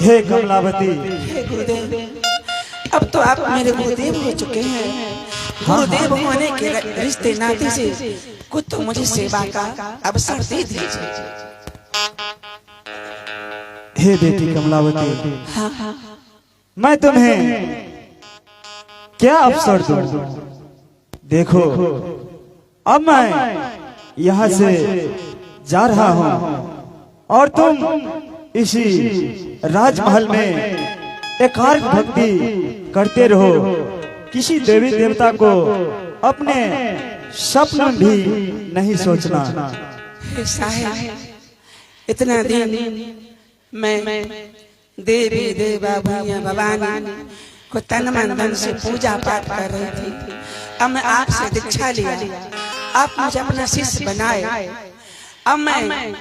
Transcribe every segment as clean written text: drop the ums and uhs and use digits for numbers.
हे कमलावती, हे गुरुदेव, अब तो आप मेरे गुरुदेव हो चुके हैं। गुरुदेव होने के रिश्ते नाते से कुछ तो मुझे सेवा का अवसर दे दीजिए। हे बेटी कमलावती, हाँ हाँ, मैं तुम्हें क्या अवसर दूं? देखो, अब मैं यहाँ से जा रहा हूँ और तुम इसी राजमहल में एकाग्र भक्ति करते रहो। किसी देवी देवता को अपने स्वप्न भी नहीं सोचना। हे साहिब, इतना दिन मैं देवी देवा भैया भवानी को तन मन धन से पूजा पाठ कर रही थी। अब मैं आपसे दीक्षा लिया, आप मुझे अपना शिष्य बनाए। अब मैं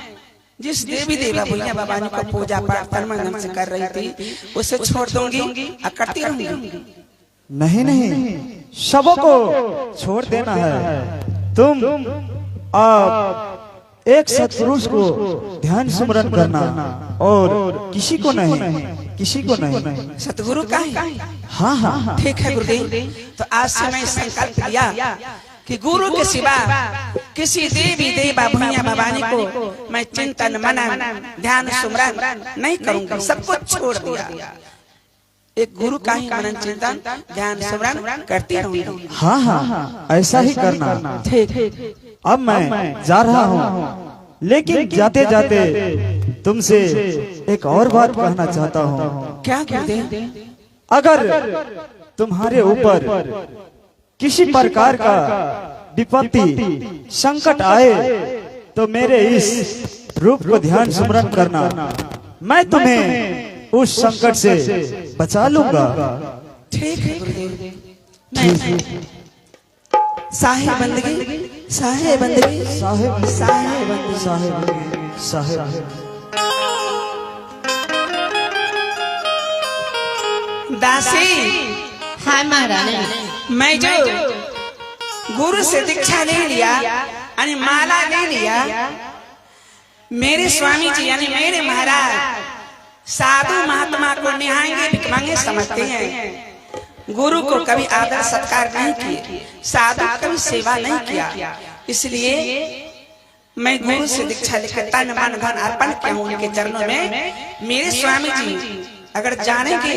जिस देवी देवा भैया भवानी को पूजा पाठ तन मन धन से कर रही थी उसे छोड़ दूंगी और करती रहूंगी। नहीं नहीं, सबों को छोड़ देना है। तुम आप एक सत्पुरुष को ध्यान स्मरण करना और किसी को नहीं, किसी को नहीं। सतगुरु का है? हाँ हाँ, ठीक है गुरुदेव। तो आज से मैं संकल्प लिया कि गुरु के सिवा किसी देवी देवा भैया भवानी को मैं चिंतन मनन ध्यान सुमरन नहीं करूंगा। सब कुछ छोड़ दिया, एक गुरु का ही मनन चिंतन ध्यान सुमरन करती रहूंगी। हाँ हाँ, ऐसा ही करना। ठीक। अब मैं जा रहा हूँ, लेकिन जाते जाते तुमसे एक और बात कहना चाहता हूँ। क्या गुरुदेव? अगर तुम्हारे ऊपर किसी प्रकार का विपत्ति संकट आए तो मेरे इस रूप को ध्यान स्मरण करना, मैं तुम्हें उस संकट से बचा लूंगा। ठीक है गुरुदेव। साहिब बंदगी, साहिब बंदगी, साहिब साहिब बंदगी, साहिब साहिब। दासी, हाय महारानी, मैं जो गुरु से दीक्षा ले लिया यानी माला ले लिया, मेरे स्वामी जी यानी मेरे महाराज साधु महात्मा को निहाएंगे भिखमंगे समझते हैं। गुरु को कभी आदर सत्कार नहीं किए, साधु कभी सेवा नहीं किया। इसलिए मैं गुरु से दीक्षा लेकर तन मन धन अर्पण किया हूँ उनके चरणों में। मेरे स्वामी जी अगर जानेंगे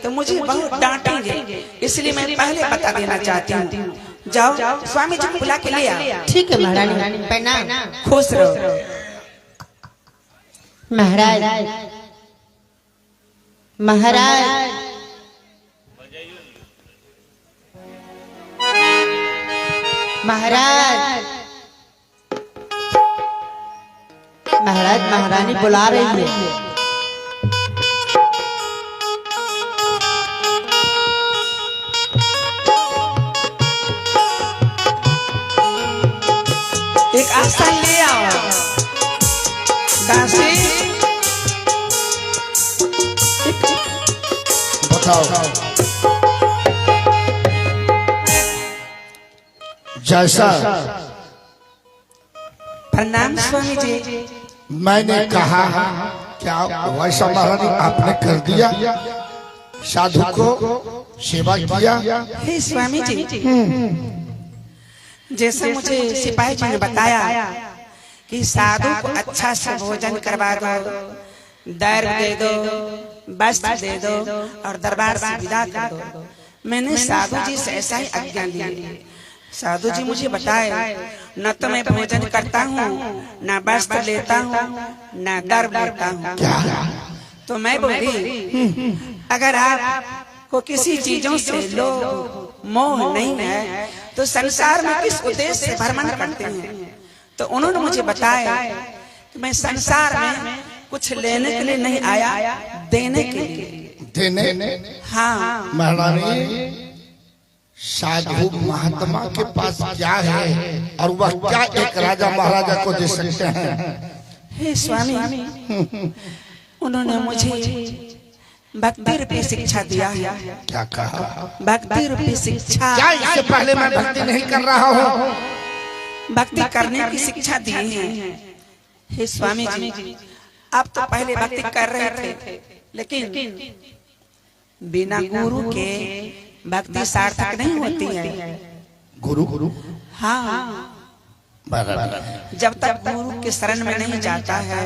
तो मुझे बहुत डांटेंगे, इसलिए मैं पहले बता देना चाहती हूँ। जाओ स्वामी जी को बुला के ले आओ। ठीक है महारानी, प्रणाम। खुश रहो। महाराज, महाराज, महाराज, महाराज, महारानी बुला रही है। एक आसन ले आओ। दासी, बताओ जैसा प्रणाम स्वामी जी। मैंने कहा क्या वैसा महारानी आपने कर दिया? साधु को सेवा किया? हे स्वामी जी, जैसे मुझे सिपाही जी ने बताया कि साधु को अच्छा से भोजन करवा दो, दर्द दे दो, वस्त्र दे दो और दरबार से विदा कर दो, मैंने साधु जी से ऐसा ही आज्ञा ली। साधु जी मुझे बताए न तो मैं भोजन करता हूँ, न वस्त्र लेता हूँ, न दर्द लेता हूँ। तो मैं बोली अगर आपको किसी चीजों से लोभ मोह नहीं है तो संसार में किस उद्देश्य से भ्रमण करते हैं? तो उन्होंने मुझे बताया कि मैं संसार में कुछ लेने के लिए नहीं आया, देने के लिए। देने? हाँ महारानी, साधु महात्मा के पास क्या है और वह क्या एक राजा महाराजा को दे सकते हैं? हे स्वामी, उन्होंने मुझे भक्ति रूपी शिक्षा दिया है। क्या कहा? भक्ति रूपी शिक्षा। क्या इससे पहले मैं भक्ति नहीं कर रहा हूँ? भक्ति करने की शिक्षा दी है। हे स्वामी जी, आप तो पहले भक्ति कर रहे थे, लेकिन बिना गुरु के भक्ति सार्थक नहीं होती है। गुरु हाँ, बराबर। जब तक गुरु के शरण में नहीं जाता है,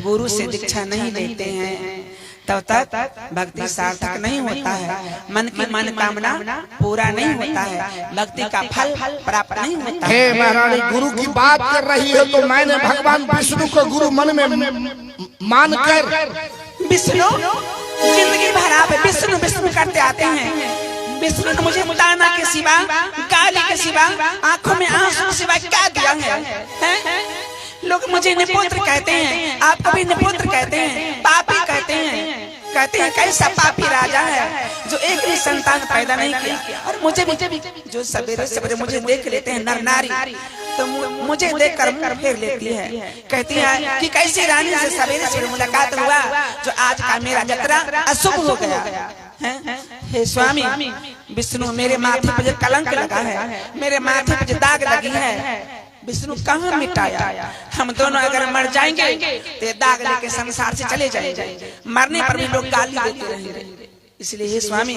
गुरु से दीक्षा नहीं लेते हैं, तब तक भक्ति सार्थक नहीं होता है। मन की मनोकामना पूरा नहीं होता है, भक्ति का फल प्राप्त नहीं होता है। हे महारानी, गुरु की बात कर रही है तो मैंने भगवान विष्णु को गुरु मन में मानकर विष्णु जिंदगी भर आप विष्णु विष्णु करते आते हैं। विष्णु ने मुझे ताना के सिवा, गाली के सिवा, आंखों में आंसू के सिवा क्या दिया है? लोग मुझे निपुत्र कहते हैं, आपको भी निपुत्र कहते हैं, पापी कहते हैं। कहते हैं कैसा पापी राजा है जो एक भी संतान पैदा नहीं किया। और मुझे भी जो सवेरे सवेरे मुझे देख लेते हैं नर नारी, तो मुझे देखकर मुंह फेर लेती है। कहती है कि कैसी रानी से सवेरे सवेरे मुलाकात हुआ जो आज का मेरा यात्रा अशुभ हो गया है। हे स्वामी विष्णु, मेरे माथे पर जो कलंक लगा है, मेरे माथे पर जो दाग लगी है, विष्णु कहाँ मिटाया? हम दोनों अगर मर जाएंगे तो दाग लेके संसार से चले जाएंगे। मरने पर भी लोग गाली देते रहेंगे। इसलिए हे स्वामी,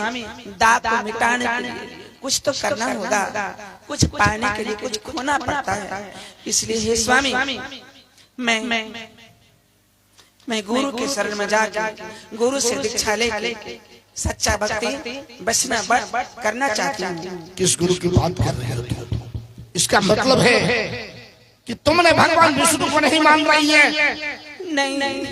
दाग को मिटाने के लिए कुछ तो करना होगा, कुछ पाने के लिए कुछ खोना पड़ता है। इसलिए हे स्वामी, मैं गुरु के शरण में जाकर गुरु से दीक्षा लेके सच्चा भक्ति वैष्णव करना चाहती हूँ। किस गुरु की बात कर रहे हो तुम? इसका मतलब है कि तुमने भगवान विष्णु को नहीं मान रही है। नहीं,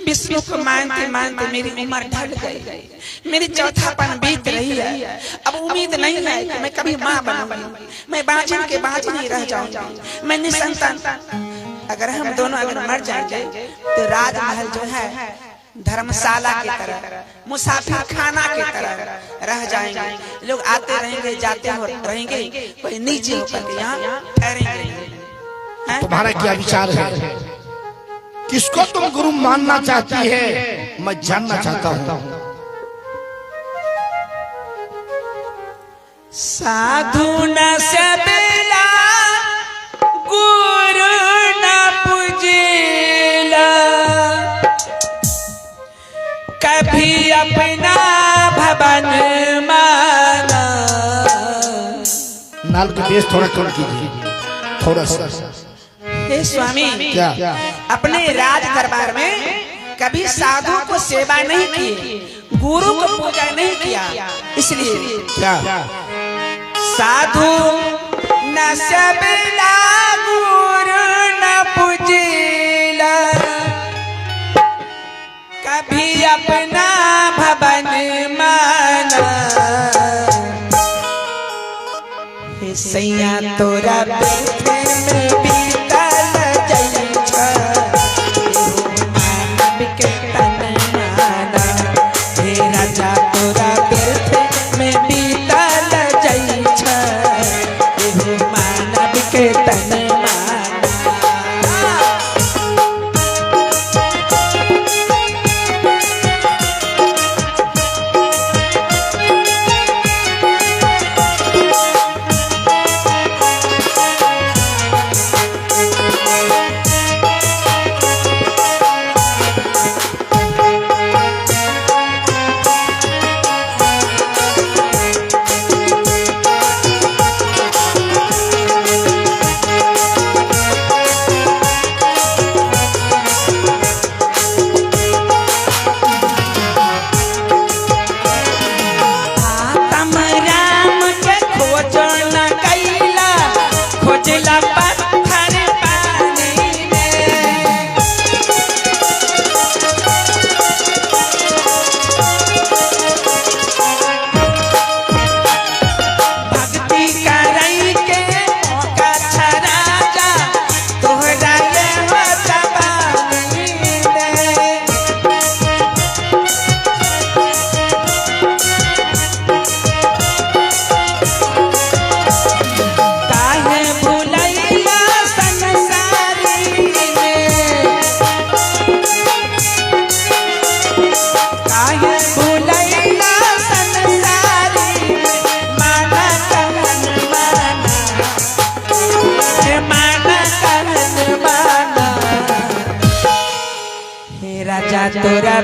विष्णु को मानते मानते मेरी उम्र ढल गई, मेरी चौथापन बीत रही है। अब उम्मीद नहीं है कि मैं कभी माँ बनूंगी, मैं बाजिन के बाजिन ही रह जाऊंगी, मैं निसंतान। अगर हम दोनों अगर मर जाएंगे तो राजमहल जो है धर्मशाला की तरह, मुसाफिर खाना की तरह रह जाएंगे। लोग आते रहेंगे, जाते रहेंगे, कोई नीचे होकर के यहाँ ठहरेंगे। तुम्हारा क्या विचार है? किसको तुम गुरु मानना चाहती है? मैं जानना चाहता हूँ। साधु न सबला गुरु न पूजिला, कभी अपना भवन माना। नाल का बेस थोड़ा कम कीजिए, थोड़ा सा। हे स्वामी, क्या अपने राज दरबार में कभी साधु को सेवा नहीं की, गुरु को पूजा नहीं किया। इसलिए क्या साधु न सबला गुरु न पूजिला, कभी अपना भवन माना। हे सैया तोरा व्यर्थ में बीतल जइछा, मानव के तन माना। हे राजा तोरा व्यर्थ में बीतल जइछा, मानव के तन माना। तोरा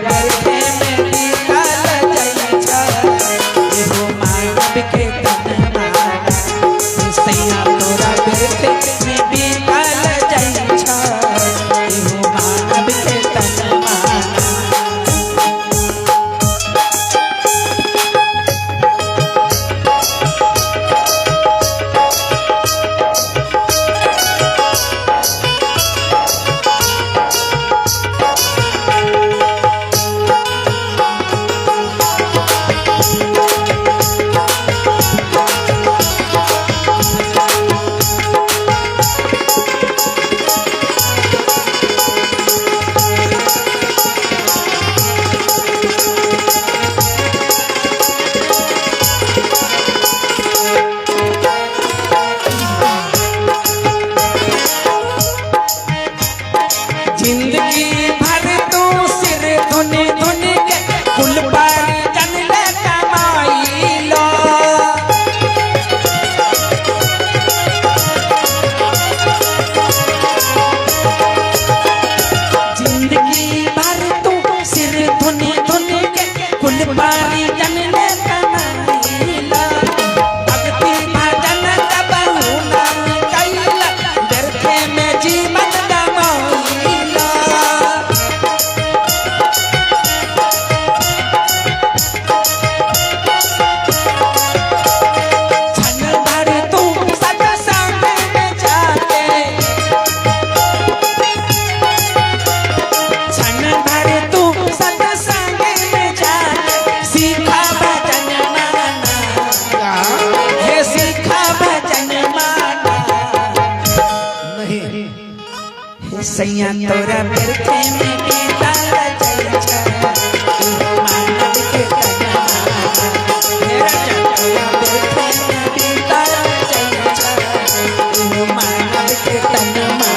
सैया तोरा बिरखे में बीतल जाइ छै मानव के तनमा हे राजा तोरा बिरखे में बीतल जाइ छै मानव के तनमा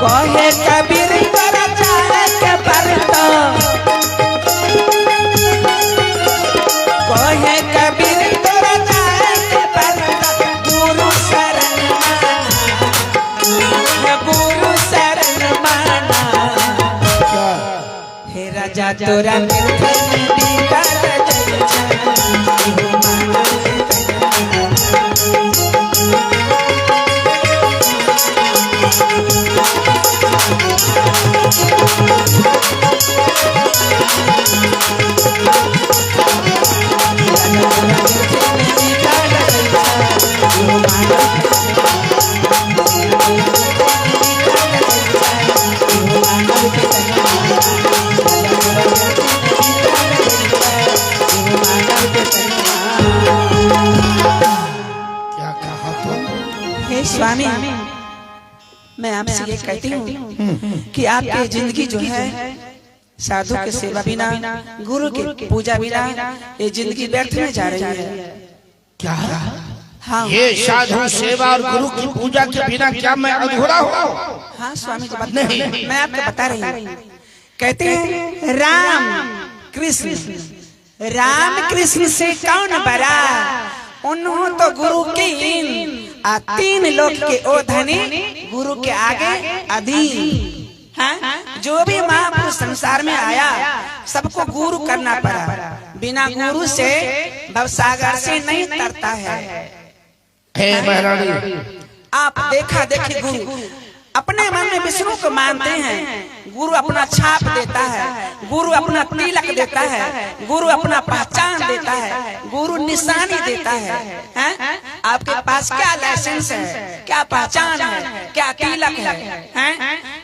कहे कबीर तोरा चाहे के परता कहे कबीर तोरा चाहे के परता गुरु शरण माना गुरु शरण माना हे राजा तोरा बिरखे में बीतल जाइ छै मानव हे स्वामी मैं आपसे ये कहती हूँ कि आपकी जिंदगी जो है साधु के सेवा बिना गुरु की पूजा बिना ये जिंदगी व्यर्थ में जा रही है। क्या हाँ ये साधु सेवा और गुरु की पूजा के बिना क्या मैं अधूरा हूँ? हाँ स्वामी जी नहीं मैं आपको बता रही हूँ। कहते हैं राम कृष्ण से कौन बड़ा उन्हों तो गुरु की तीन लोक के ओ धनी गुरु के आगे अधीन। हाँ? जो भी महापुरुष संसार में आया सबको गुरु करना पड़ा, बिना गुरु से भवसागर से नहीं तरता है। हे महारानी आप देखा देखी गुरु अपने मन में विष्णु को मानते हैं, गुरु अपना छाप देता है, गुरु अपना तिलक देता है, गुरु अपना पहचान देता है, गुरु निशानी देता है? आपके पास क्या लाइसेंस है, क्या पहचान है, क्या तिलक है?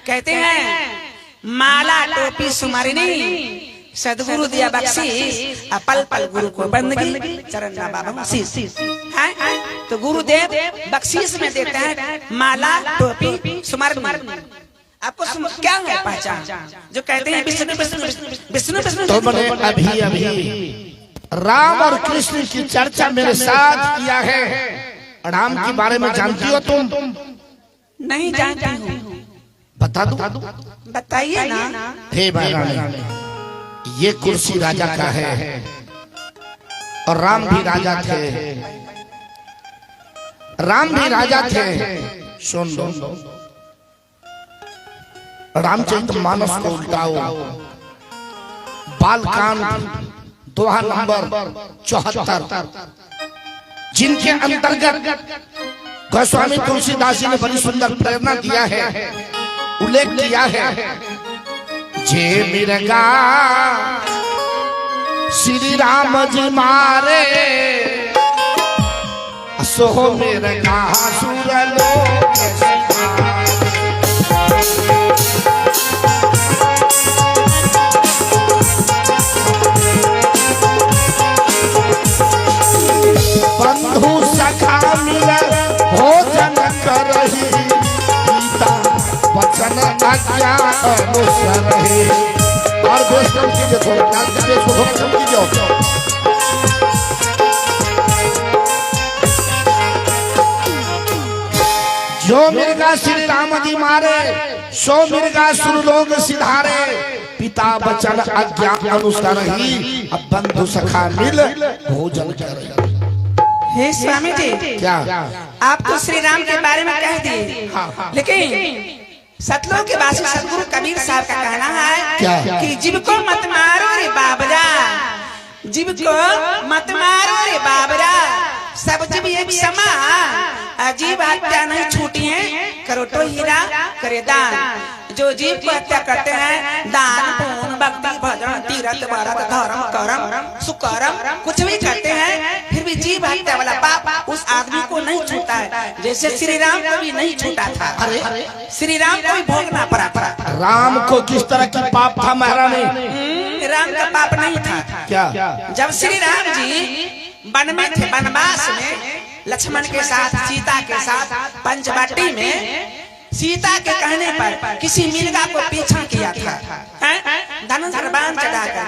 कहते हैं माला टोपी सुमारिनी सदगुरु दिया बख्शीश पल पल गुरु को बंदगी चरण बाबा बख्शीश। तो गुरुदेव बख्शीश में देते हैं माला टोपी सुमारिनी। आपको क्या है पहचान? जो कहते हैं विष्णु विष्णु विष्णु विष्णु। तो मैंने अभी अभी राम और कृष्ण की चर्चा मेरे साथ किया है। राम के बारे में जानती हो तुम? नहीं जानती हूँ। बता दूं? बताइए ना। हे महारानी ये कुर्सी राजा का है और राम भी राजा थे, राम भी राजा थे। सुन लो रामचरितमानस को उल्टाओ, बालकांड दोहा नंबर 74 जिनके अंतर्गत गोस्वामी तुलसीदास जी ने बड़ी सुंदर प्रेरणा दिया है, उल्लेख किया है। जे मिर्गा श्री राम जी मारे सो मिर्गा सुर लोक सिधारे। आज्ञा अनुसार ही। और बेस कम कीजिए थोड़ा, बेस को थोड़ा कम कीजिए। जो मिर्गा श्री राम जी मारे, सो मिर्गा सुरलोक सिधारे। पिता बचन आज्ञा अनुसार ही, अब बंधु सखा मिल भोजन करे। हे स्वामी जी, क्या आप तो श्री राम के बारे में कह दिए, लेकिन सतलोक के वासी सतगुरु कबीर साहब का कहना है क्या? कि जीव को मत मारो रे बाबरा, जीव को मत मारो रे बाबरा, सब जीव एक समान, अजीब हत्या नहीं छूटी है, करो तो हीरा करे दान। जो जीव को हत्या करते हैं, दान पुण्य भक्ति भजन तीरथ व्रत धर्म कर्म सुकर्म कुछ भी करते हैं, फिर भी जीव हत्या वाला पाप उस आदमी को नहीं छूटा है, जैसे श्री राम को भी नहीं छूटा था। अरे श्री राम को भी भोगना पड़ा था। राम को किस तरह की पाप था महारानी? राम का पाप नहीं था। क्या? जब श्री राम जी वन में थे, वनवास में, लक्ष्मण के साथ सीता के साथ पंचवटी में, सीता के कहने पर किसी मिर्गा को पीछा किया था, धनुष पर बाण चढ़ा कर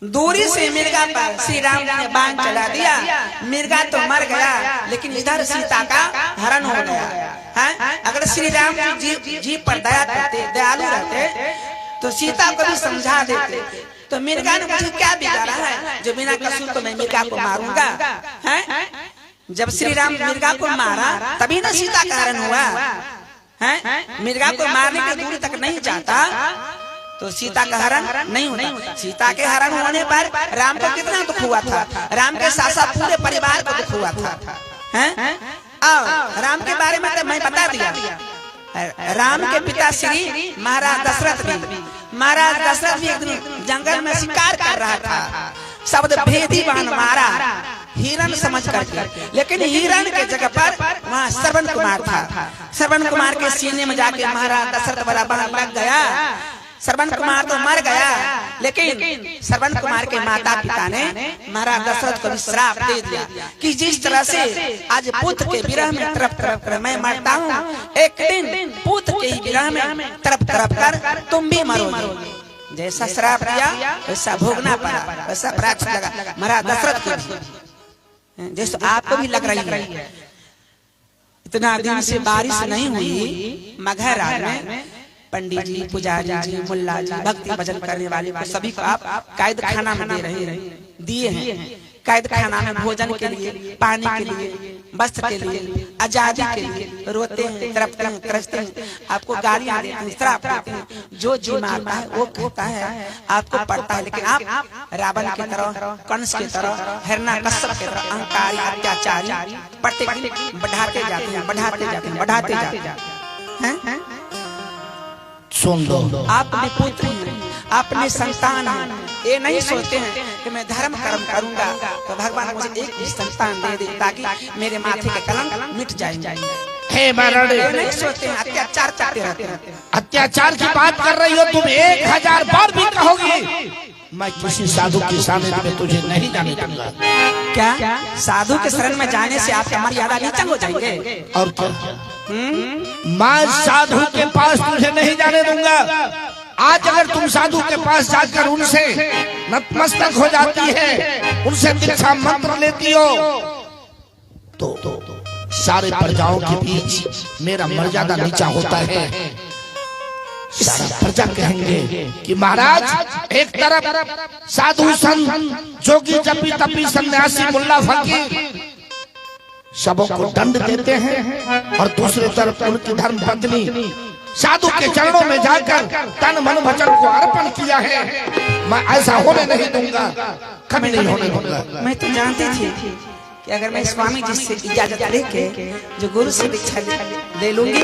दूरी से मिर्गा पर श्री राम ने बाण चला दिया। मिर्गा तो मर गया, लेकिन इधर सीता का हरण हो गया। अगर श्री राम जीव पर दया करते, दयालु रहते, तो सीता को भी समझा देते। तो मिर्गा ने मुझे क्या बिगाड़ा है जो बिना कसूर तो मैं मिर्गा को मारूंगा, हैं? जब श्री राम मिर्गा को मारा तभी ना सीता का हरण हुआ, हैं? मिर्गा को मारने की दूरी तक नहीं जाता तो सीता का हरण नहीं होता। सीता के हरण होने पर राम को कितना दुख हुआ था, राम के साथ साथ पूरे परिवार को दुख हुआ था, हैं? और राम के बारे में तो मैं बता दिया। राम के पिता श्री महाराज दशरथ भी, महाराज दशरथ भी एक दिन जंगल में शिकार कर रहा था, शब्द भेदी बाण मारा हिरण समझ करके, लेकिन हिरण के जगह पर वहाँ श्रवण कुमार था। श्रवण कुमार के सीने में जाके महाराज दशरथ वाला बाण लग गया। श्रवण कुमार तो मर गया, लेकिन श्रवण कुमार के माता पिता ने महाराज दशरथ को भी श्राप दे दिया कि जिस तरह से आज पुत्र के विरह में तड़प तड़प कर मैं मरता हूँ, एक दिन पुत्र के ही विरह में तड़प तड़प कर तुम भी मरोगे। जैसा श्राप दिया वैसा भोगना पड़ा, वैसा प्रायश्चित लगा महाराज दशरथ को, जैसे आपको भी लग रही है। इतना दिन से बारिश नहीं हुई मगहर रात में, पंडित जी, पुजारी जी, मुल्ला जी, भक्ति भजन करने वाले को सभी को आप कैद खाना में दे रहे दिए हैं। कैद खाना में भोजन के लिए, पानी के लिए, वस्त्र के लिए, आजादी के लिए रोते हैं, तड़पते हैं, तरसते हैं, आपको गालियां देते हैं, श्राप देते हैं। जो जी मारता है वो कहता है आपको पड़ता है, लेकिन आप रावण की तरह, कंस की तरह, हिरण्यकश्यप की तरह अहंकारी अत्याचारी बढ़ाते जाते हैं, बढ़ाते जाते हैं, बढ़ाते जाते हैं। सुन लो, आप अपने पुत्र हैं, अपने संतान हैं, ये नहीं सोचते हैं कि मैं धर्म कर्म करूंगा तो भगवान मुझे एक ही संतान दे दे ताकि मेरे माथे के कलंक मिट जाए। हे महारानी, ये नहीं सोचते हैं, अत्याचार करते रहते हैं। अत्याचार की बात कर रही हो तुम, 1000 बार भी कहोगी मैं किसी साधु की सानिध्य में तुझे नहीं जाने दूंगा। क्या साधु के शरण में जाने से आपका मर्यादा नीचा हो जाएंगे? और क्या, मैं साधु के पास तुझे नहीं जाने दूंगा। आज अगर तुम साधु के पास जाकर उनसे नतमस्तक हो जाती है, उनसे दीक्षा मंत्र लेती हो, तो सारे प्रजाओं के बीच मेरा मर्यादा नीचा होता है। सारा प्रजा कहेंगे कि महाराज एक तरफ साधु संत जोगी जपी तपी सन्यासी मुल्ला फकीर सबों को दंड देते हैं, और दूसरी तरफ उनकी धर्म पत्नी साधु के चरणों में जाकर तन मन वचन को अर्पण किया है। मैं ऐसा होने नहीं दूंगा, कभी नहीं होने दूंगा। मैं तो जानती थी कि अगर मैं स्वामी जी से इजाजत लेके जो गुरु से दीक्षा ले लूंगी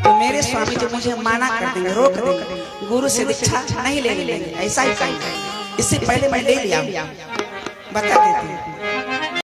तो मेरे स्वामी जी मुझे माना कर देंगे, रोक देंगे, गुरु से दीक्षा नहीं लेने देंगे। ऐसा ही करेंगे। इससे पहले मैं ले लिया, बता देती हूँ।